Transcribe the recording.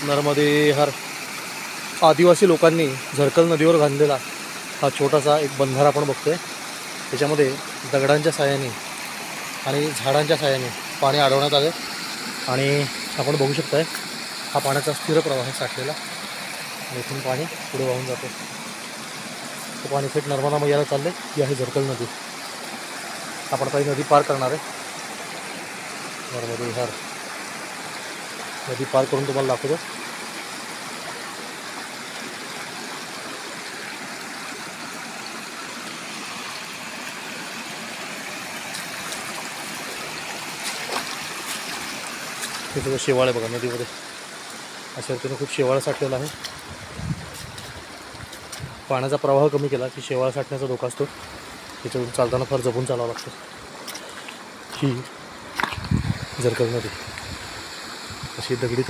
नर्मदे हर आदिवासी लोकांनी झरकल नदीवर बांधलेला हा छोटासा एक बंधारा आपण बघतोय। त्याच्यामध्ये दगडांच्या साहाय्याने आणि झाडांच्या साहाय्याने पाणी अडवण्यात आले आणि आपण बघू शकताय हा पाण्याचा स्थिर प्रवाह साठलेला आणि इथून पाणी पुढे वाहून जातो। तो पाणी थेट नर्मदा मैयाला चालले। ही आहे झरकल नदी। आपण काही नदी पार करणार आहे। नर्मदे हर नदी पार करून तुम्हाला दाखवतो। हे सगळं शेवाळ आहे बघा नदीमध्ये। अशा रीतीने खूप शेवाळ साठलेला आहे। पाण्याचा प्रवाह कमी केला की शेवाळ साठण्याचा धोका असतो। त्याच्यावरून चालताना फार जपून चालावं लागतं। ही झरकल नदी अशी दगडी